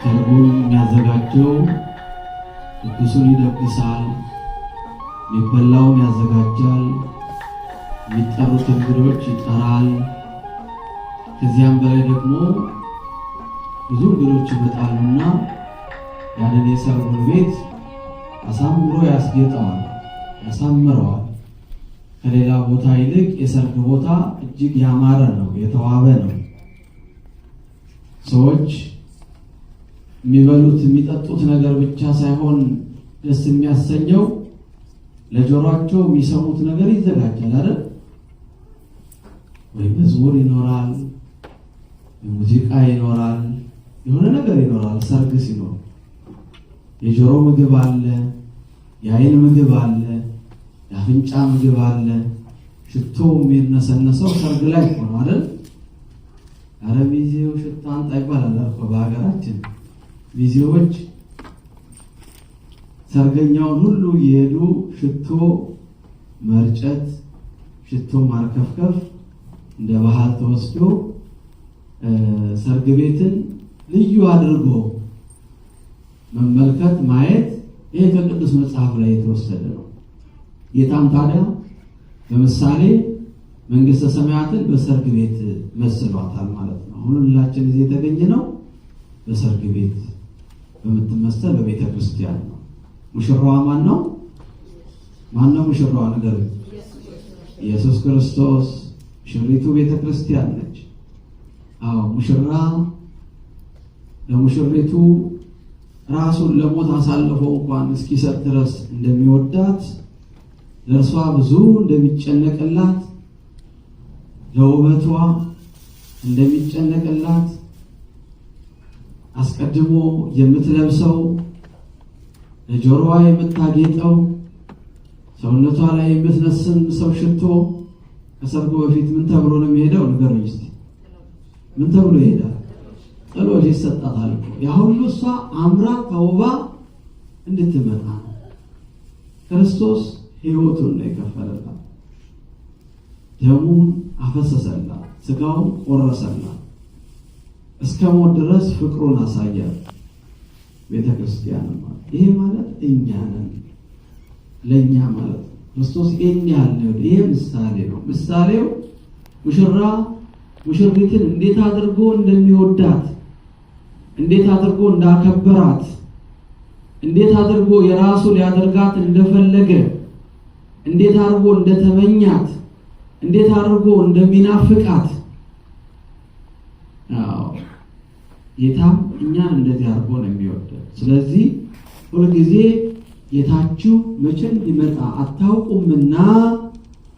ሰርጉን የሚያዘጋጀው ድግሱን ይደግሳል፣ የሚበላውን ያዘጋጃል፣ የሚጠሩት እንግዶች ይጠራል። ከዚያም በላይ ደግሞ ብዙ እንግዶች ይመጣሉና ያንን የሰርጉን ቤት አሳምሮ ያስጌጠዋል፣ ያሳምረዋል። ከሌላ ቦታ ይልቅ የሰርግ ቦታ እጅግ ያማረ ነው፣ የተዋበ ነው። ሰዎች የሚበሉት የሚጠጡት ነገር ብቻ ሳይሆን ደስ የሚያሰኘው ለጆሮአቸው የሚሰሙት ነገር ይዘጋጃል አይደል? ወይ መዝሙር ይኖራል፣ ሙዚቃ ይኖራል፣ የሆነ ነገር ይኖራል። ሰርግ ሲኖር የጆሮ ምግብ አለ፣ የአይን ምግብ አለ፣ የአፍንጫ ምግብ አለ። ሽቶ የሚነሰነሰው ሰርግ ላይ ሆኖ አይደል? አረ ሚዜው ሽቶ አንጣ ይባላል እኮ በሀገራችን። ሚዜዎች ሰርገኛውን ሁሉ የሄዱ ሽቶ መርጨት፣ ሽቶ ማርከፍከፍ እንደ ባህል ተወስዶ ሰርግ ቤትን ልዩ አድርጎ መመልከት ማየት፣ ይሄ ከቅዱስ መጽሐፍ ላይ የተወሰደ ነው። ጌታም ታዲያ በምሳሌ መንግስተ ሰማያትን በሰርግ ቤት መስሏታል ማለት ነው። አሁን ሁላችን እዚህ የተገኘነው በሰርግ ቤት በምትመሰል በቤተ ክርስቲያን ነው። ሙሽራዋ ማን ነው? ማን ነው ሙሽራዋ? ነገር ኢየሱስ ክርስቶስ። ሙሽሪቱ ቤተ ክርስቲያን ነች። አዎ ሙሽራ ለሙሽሪቱ ራሱን ለሞት አሳልፎ እንኳን እስኪሰጥ ድረስ እንደሚወዳት፣ ለእርሷ ብዙ እንደሚጨነቅላት፣ ለውበቷ እንደሚጨነቅላት፣ አስቀድሞ የምትለብሰው ለጆሮዋ የምታጌጠው ሰውነቷ ላይ የምትነስም ሰው ሽቶ ከሰርጉ በፊት ምን ተብሎ ነው የሚሄደው? ንገሩኝ እስቲ። ምን ተብሎ ይሄዳል? ጥሎሽ ይሰጣታል። ያ ሁሉ እሷ አምራ ተውባ እንድትመጣ ነው። ክርስቶስ ሕይወቱን ነው የከፈለላት፣ ደሙን አፈሰሰላት፣ ስጋውን ቆረሰላት፣ እስከ ሞት ድረስ ፍቅሩን አሳያል። ቤተ ክርስቲያን ማለት ይሄ ማለት እኛ ነን። ለእኛ ማለት ክርስቶስ ይሄን ያለው ይሄ ምሳሌ ነው። ምሳሌው ሙሽራ ሙሽሪትን እንዴት አድርጎ እንደሚወዳት፣ እንዴት አድርጎ እንዳከበራት፣ እንዴት አድርጎ የራሱ ሊያደርጋት እንደፈለገ፣ እንዴት አድርጎ እንደተመኛት፣ እንዴት አድርጎ እንደሚናፍቃት፣ ጌታም እኛን እንደዚህ አድርጎ ነው የሚወደው። ስለዚህ ሁልጊዜ ጌታችሁ መቼ ሊመጣ አታውቁምና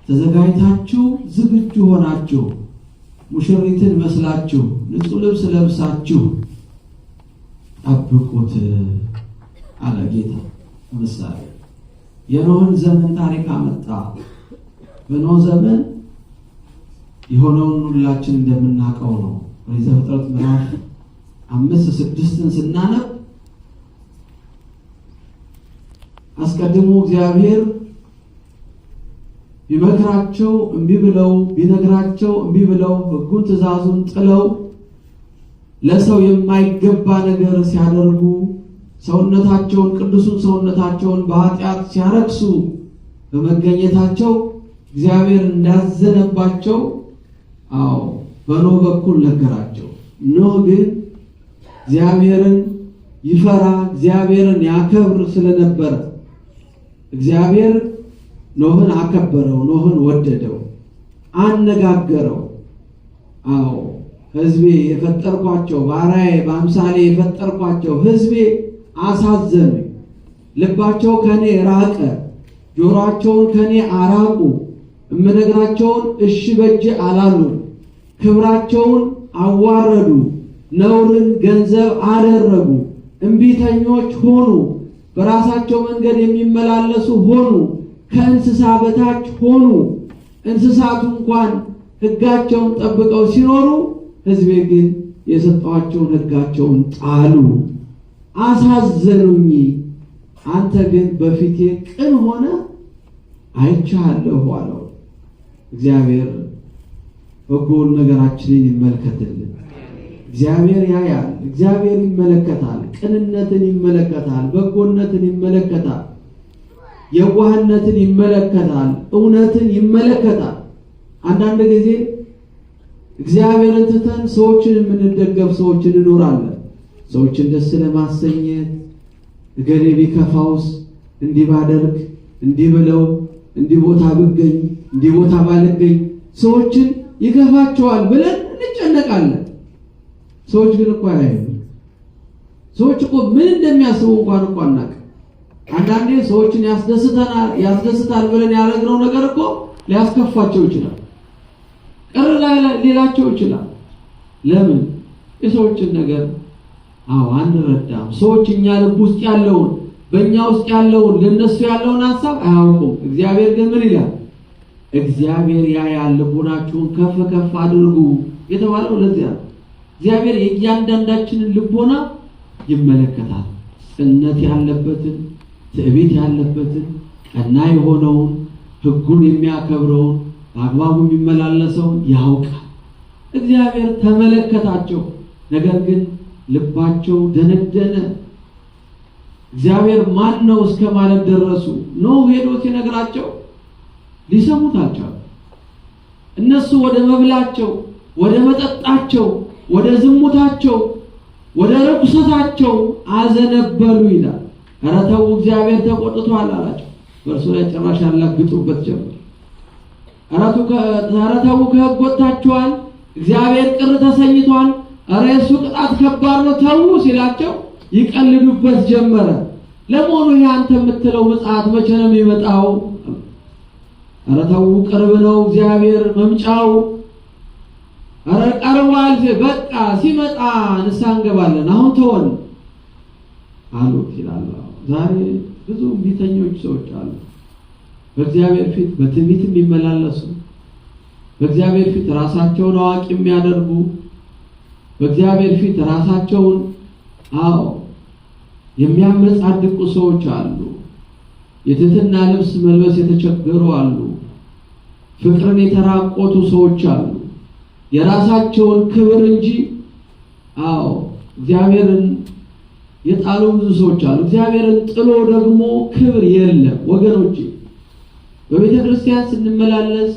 ተዘጋጅታችሁ ዝግጁ ሆናችሁ ሙሽሪትን መስላችሁ ንጹሕ ልብስ ለብሳችሁ ጠብቁት አለ ጌታ። ምሳሌ የኖህን ዘመን ታሪክ አመጣ። በኖህ ዘመን የሆነውን ሁላችን እንደምናውቀው ነው። ዘፍጥረት ምዕራፍ 5-6 ስናነብ አስቀድሞ እግዚአብሔር ቢመክራቸው እምቢ ብለው፣ ቢነግራቸው እምቢ ብለው፣ ሕጉን ትእዛዙን ጥለው ለሰው የማይገባ ነገር ሲያደርጉ፣ ሰውነታቸውን ቅዱሱን ሰውነታቸውን በኃጢአት ሲያረክሱ በመገኘታቸው እግዚአብሔር እንዳዘነባቸው በኖህ በኩል ነገራቸው። ኖህ ግን እግዚአብሔርን ይፈራ እግዚአብሔርን ያከብር ስለነበረ እግዚአብሔር ኖህን አከበረው፣ ኖህን ወደደው፣ አነጋገረው። ሕዝቤ የፈጠርኳቸው ባሪያዬ በአምሳሌ የፈጠርኳቸው ሕዝቤ አሳዘኑኝ፣ ልባቸው ከኔ ራቀ፣ ጆሮአቸውን ከኔ አራቁ፣ እምነግራቸውን እሺ በጄ አላሉ፣ ክብራቸውን አዋረዱ፣ ነውርን ገንዘብ አደረጉ፣ እምቢተኞች ሆኑ፣ በራሳቸው መንገድ የሚመላለሱ ሆኑ፣ ከእንስሳ በታች ሆኑ። እንስሳቱ እንኳን ሕጋቸውን ጠብቀው ሲኖሩ ሕዝቤ ግን የሰጧቸውን ሕጋቸውን ጣሉ፣ አሳዘኑኝ። አንተ ግን በፊቴ ቅን ሆነ አይቻለሁ አለው። እግዚአብሔር በጎን ነገራችንን ይመልከትልን። እግዚአብሔር ያያል፣ እግዚአብሔር ይመለከታል፣ ቅንነትን ይመለከታል፣ በጎነትን ይመለከታል፣ የዋህነትን ይመለከታል፣ እውነትን ይመለከታል። አንዳንድ ጊዜ እግዚአብሔርን ትተን ሰዎችን የምንደገፍ ሰዎች እንኖራለን። ሰዎችን ደስ ለማሰኘት እገሌ ቢከፋውስ እንዲህ ባደርግ እንዲህ ብለው እንዲህ ቦታ ብገኝ እንዲህ ቦታ ባልገኝ ሰዎችን ይከፋቸዋል ብለን እንጨነቃለን። ሰዎች ግን እኮ ያያሉ። ሰዎች እኮ ምን እንደሚያስቡ እንኳን እኮ አናውቅም። አንዳንዴ ሰዎችን ያስደስታል ብለን ያደረግነው ነገር እኮ ሊያስከፋቸው ይችላል፣ ቅር ሊላቸው ይችላል። ለምን? የሰዎችን ነገር አንረዳም። ሰዎች እኛ ልብ ውስጥ ያለውን በእኛ ውስጥ ያለውን ለነሱ ያለውን ሐሳብ አያውቁም። እግዚአብሔር ግን ምን ይላል? እግዚአብሔር ያያል፣ ልቦናችሁን ከፍ ከፍ አድርጉ የተባለው ለዚያ ነው። እግዚአብሔር የእያንዳንዳችንን ልቦና ይመለከታል። ጽነት ያለበትን፣ ትዕቢት ያለበትን፣ ቀና የሆነውን፣ ሕጉን የሚያከብረውን፣ በአግባቡ የሚመላለሰውን ያውቃል። እግዚአብሔር ተመለከታቸው፣ ነገር ግን ልባቸው ደነደነ። እግዚአብሔር ማን ነው እስከ ማለት ደረሱ። ኖህ ሄዶ ሲነግራቸው ሊሰሙት አልቻሉ። እነሱ ወደ መብላቸው፣ ወደ መጠጣቸው፣ ወደ ዝሙታቸው፣ ወደ ርኩሰታቸው አዘነበሉ ይላል። ኧረ ተው እግዚአብሔር ተቆጥቷል አላቸው። በእርሱ ላይ ጭራሽ ያላግጡበት ጀመር። ኧረ ተው ከሕግ ወጥታችኋል፣ እግዚአብሔር ቅር ተሰኝቷል፣ ኧረ የእሱ ቅጣት ከባድ ነው ተው ሲላቸው ይቀልዱበት ጀመረ። ለመሆኑ ይሄ አንተ የምትለው ምጽአት መቼ ነው የሚመጣው? ኧረ ተው ቅርብ ነው እግዚአብሔር መምጫው፣ ኧረ ቀርቧል፣ በቃ ሲመጣ ንስሐ እንገባለን፣ አሁን ተወን አሉት ይላል። ዛሬ ብዙ ቢተኞች ሰዎች አሉ፣ በእግዚአብሔር ፊት በትዕቢት የሚመላለሱ፣ በእግዚአብሔር ፊት ራሳቸውን አዋቂ የሚያደርጉ፣ በእግዚአብሔር ፊት ራሳቸውን የሚያመጻድቁ ሰዎች አሉ። የትህትና ልብስ መልበስ የተቸገሩ አሉ። ፍቅርን የተራቆቱ ሰዎች አሉ። የራሳቸውን ክብር እንጂ እግዚአብሔርን የጣሉ ብዙ ሰዎች አሉ። እግዚአብሔርን ጥሎ ደግሞ ክብር የለም ወገኖቼ። በቤተ ክርስቲያን ስንመላለስ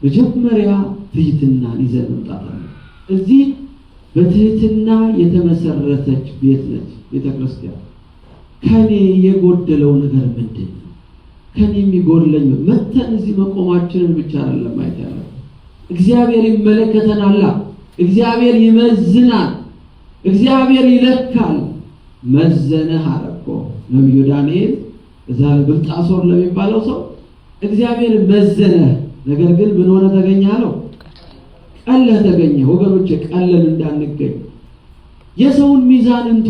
መጀመሪያ ትህትናን ይዘን መምጣት አለ። እዚህ በትህትና የተመሰረተች ቤት ነች ቤተ ክርስቲያን። ከኔ የጎደለው ነገር ምንድን ነው? ከኔ የሚጎድለኝ መተን እዚህ መቆማችንን ብቻ አይደለም ማየት ያለው። እግዚአብሔር ይመለከተናል። እግዚአብሔር ይመዝናል። እግዚአብሔር ይለካል። መዘነህ አረኮ ነብዩ ዳንኤል እዛ ብልጣሶር ለሚባለው ሰው እግዚአብሔር መዘነህ፣ ነገር ግን ምን ሆነ ተገኘ አለው? ቀለህ ተገኘ። ወገኖቼ ቀለን እንዳንገኝ የሰውን ሚዛን እንቶ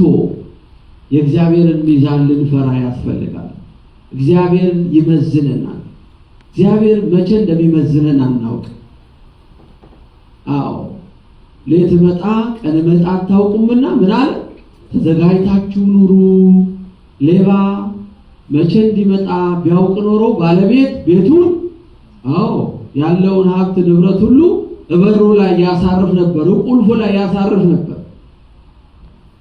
የእግዚአብሔርን ሚዛን ልንፈራ ያስፈልጋል። እግዚአብሔር ይመዝነናል። እግዚአብሔር መቼ እንደሚመዝነን አናውቅ። ሌት መጣ ቀን መጣ አታውቁምና ምን አለ? ተዘጋጅታችሁ ኑሩ። ሌባ መቼ እንዲመጣ ቢያውቅ ኖሮ ባለቤት ቤቱን ያለውን ሀብት ንብረት ሁሉ በሩ ላይ ያሳርፍ ነበር፣ ቁልፉ ላይ ያሳርፍ ነበር።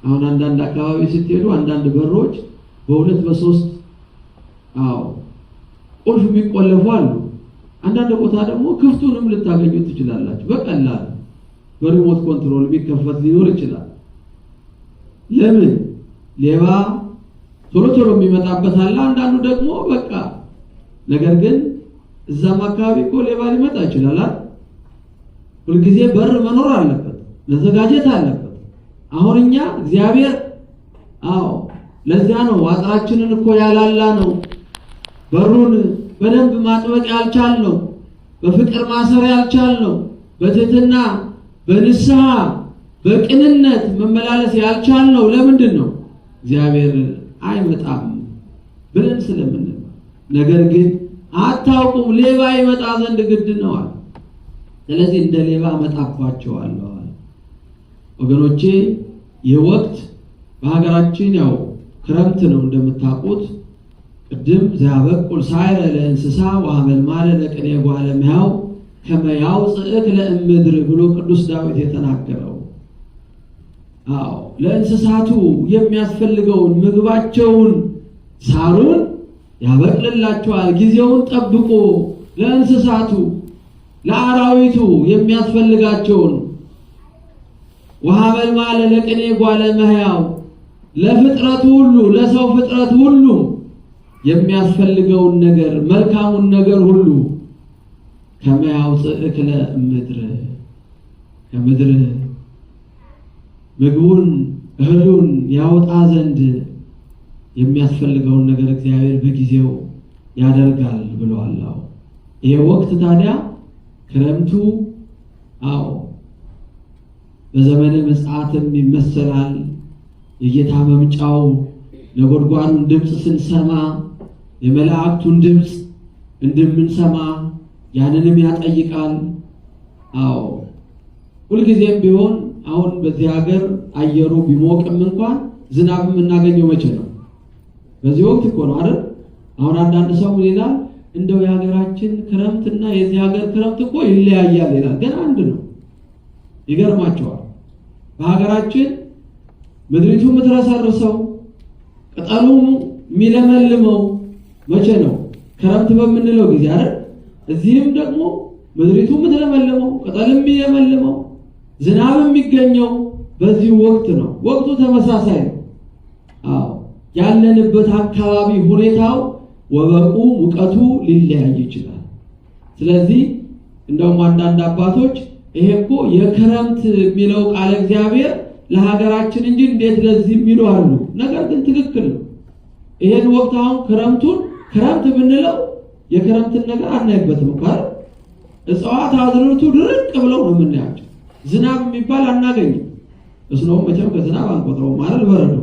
አሁን አንዳንድ አካባቢ ስትሄዱ አንዳንድ በሮች በሁለት በሶስት ቁልፍ የሚቆለፉ አሉ። አንዳንድ ቦታ ደግሞ ክፍቱንም ልታገኙ ትችላላችሁ። በቀላል በሪሞት ኮንትሮል የሚከፈት ሊኖር ይችላል። ለምን? ሌባ ቶሎ ቶሎ የሚመጣበት አለ። አንዳንዱ ደግሞ በቃ ነገር ግን እዛም አካባቢ እኮ ሌባ ሊመጣ ይችላል። ሁልጊዜ በር መኖር አለበት፣ መዘጋጀት አለበት። አሁን እኛ እግዚአብሔር ለዚያ ነው አጥራችንን እኮ ያላላ ነው፣ በሩን በደንብ ማጥበቅ ያልቻል ነው፣ በፍቅር ማሰር ያልቻል ነው፣ በትህትና በንስሐ በቅንነት መመላለስ ያልቻል ነው። ለምንድን ነው? እግዚአብሔር አይመጣም ብለን ስለምን። ነገር ግን አታውቁም ሌባ ይመጣ ዘንድ ግድ ነው አለ። ስለዚህ እንደ ሌባ መጣባቸዋለሁ አለ። ወገኖቼ ይህ ወቅት በሀገራችን ያው ክረምት ነው እንደምታውቁት። ቅድም ዘያበቁል ሳይረ ለእንስሳ ወሐመልማለ ለቅኔ ጓለ እመሕያው ከመ ያውፅእክ ለእምድር ብሎ ቅዱስ ዳዊት የተናገረው ለእንስሳቱ የሚያስፈልገውን ምግባቸውን ሳሩን ያበቅልላቸዋል ጊዜውን ጠብቆ ለእንስሳቱ ለአራዊቱ የሚያስፈልጋቸውን ውሃ መልማለ ለቅኔ ጓለ መህያው ለፍጥረት ሁሉ ለሰው ፍጥረት ሁሉ የሚያስፈልገውን ነገር መልካሙን ነገር ሁሉ ከመያውፅእ እክለ ምድር ከምድር ምግቡን እህሉን ያወጣ ዘንድ የሚያስፈልገውን ነገር እግዚአብሔር በጊዜው ያደርጋል ብለዋል። ይሄ ወቅት ታዲያ ክረምቱ በዘመነ ምጽአትም ይመሰላል። የጌታ መምጫው ነጎድጓዱን ድምፅ ስንሰማ የመላእክቱን ድምፅ እንደምንሰማ ያንንም ያጠይቃል። ሁልጊዜም ቢሆን አሁን በዚህ ሀገር አየሩ ቢሞቅም እንኳን ዝናብ የምናገኘው መቼ ነው? በዚህ ወቅት እኮ ነው አይደል? አሁን አንዳንድ ሰው ይላል እንደው የሀገራችን ክረምትና የዚህ ሀገር ክረምት እኮ ይለያያል ይላል። ግን አንድ ነው። ይገርማቸዋል። በሀገራችን ምድሪቱ የምትረሰርሰው ቅጠሉ የሚለመልመው መቼ ነው? ክረምት በምንለው ጊዜ አይደል? እዚህም ደግሞ ምድሪቱ የምትለመልመው ቅጠል የሚለመልመው ዝናብ የሚገኘው በዚህ ወቅት ነው። ወቅቱ ተመሳሳይ ነው። ያለንበት አካባቢ ሁኔታው ወበቁ ሙቀቱ ሊለያይ ይችላል። ስለዚህ እንደውም አንዳንድ አባቶች ይሄ እኮ የክረምት የሚለው ቃል እግዚአብሔር ለሀገራችን እንጂ እንዴት ለዚህ የሚሉ አሉ። ነገር ግን ትክክል ነው። ይሄን ወቅት አሁን ክረምቱን ክረምት ብንለው የክረምትን ነገር አናይበትም እንኳን እጽዋት አዝርዕቱ ድርቅ ብለው ነው የምናያቸው። ዝናብ የሚባል አናገኝም። እስኖም መቼም ከዝናብ አንቆጥረው ማለት በረዶ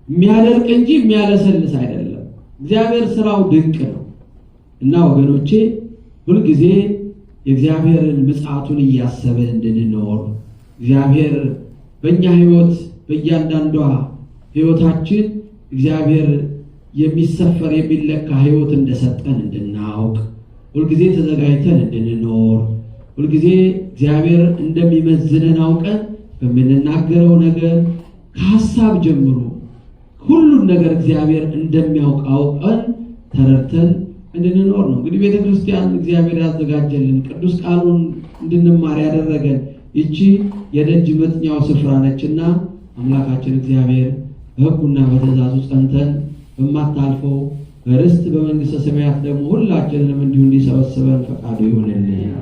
የሚያደርቅ እንጂ የሚያለሰልስ አይደለም። እግዚአብሔር ስራው ድንቅ ነው እና ወገኖቼ ሁልጊዜ የእግዚአብሔርን ምጽአቱን እያሰብን እንድንኖር እግዚአብሔር በእኛ ህይወት በእያንዳንዷ ህይወታችን እግዚአብሔር የሚሰፈር የሚለካ ህይወት እንደሰጠን እንድናውቅ ሁልጊዜ ተዘጋጅተን እንድንኖር ሁልጊዜ እግዚአብሔር እንደሚመዝነን አውቀን በምንናገረው ነገር ከሐሳብ ጀምሮ ሁሉን ነገር እግዚአብሔር እንደሚያውቅ አውቀን ተረድተን እንድንኖር ነው። እንግዲህ ቤተክርስቲያን እግዚአብሔር ያዘጋጀልን ቅዱስ ቃሉን እንድንማር ያደረገን ይቺ የደጅ መጥኛው ስፍራ ነችና አምላካችን እግዚአብሔር በሕጉና በትእዛዙ ጸንተን በማታልፈው በርስት በመንግስተ ሰማያት ደግሞ ሁላችንንም እንዲሁ እንዲሰበስበን ፈቃዱ ይሁንልን።